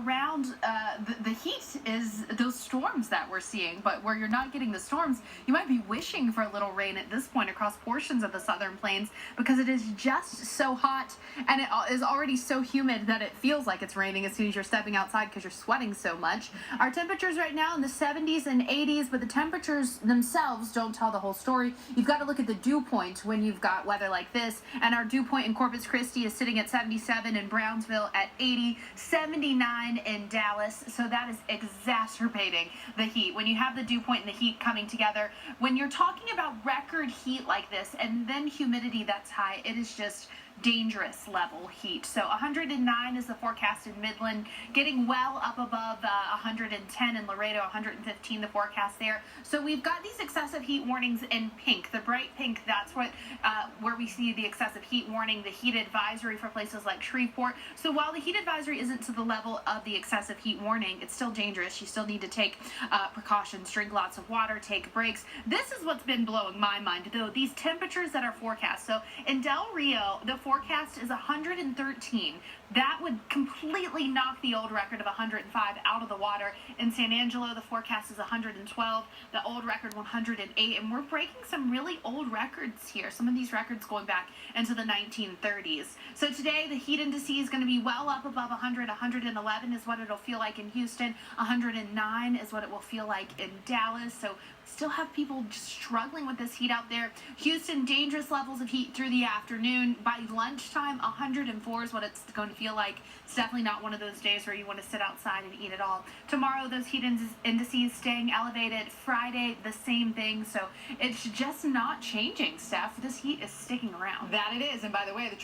around the heat is those storms that we're seeing. But where you're not getting the storms, you might be wishing for a little rain at this point across portions of the southern plains, because it is just so hot, and it is already so humid that it feels like it's raining as soon as you're stepping outside because you're sweating so much. Our temperatures right now in the 70s and 80s, but the temperatures themselves don't tell the whole story. You've got to look at the dew point when you've got weather like this, and our dew point in Corpus Christi is sitting at 77, in Brownsville at 80, 79 in Dallas. So that is exacerbating the heat. When you have the dew point and the heat coming together, when you're talking about record heat like this and then humidity that's high, it is just dangerous level heat. So 109 is the forecast in Midland, getting well up above 110 in Laredo, 115 the forecast there. So we've got these excessive heat warnings in pink, the bright pink. That's what where we see the excessive heat warning, the heat advisory for places like Shreveport. So while the heat advisory isn't to the level of the excessive heat warning, it's still dangerous. You still need to take precautions, drink lots of water, take breaks. This is what's been blowing my mind, though, these temperatures that are forecast. So in Del Rio, the forecast is 113. That would completely knock the old record of 105 out of the water. In San Angelo, the forecast is 112, the old record 108, and we're breaking some really old records here. Some of these records going back into the 1930s. So today, the heat index is going to be well up above 100. 111 is what it'll feel like in Houston. 109 is what it will feel like in Dallas. So still have people just struggling with this heat out there. Houston, dangerous levels of heat through the afternoon. By lunchtime, 104 is what it's going to feel like. It's definitely not one of those days where you want to sit outside and eat at all. Tomorrow, those heat indices staying elevated. Friday, the same thing. So it's just not changing, Steph. This heat is sticking around. That it is. And by the way, the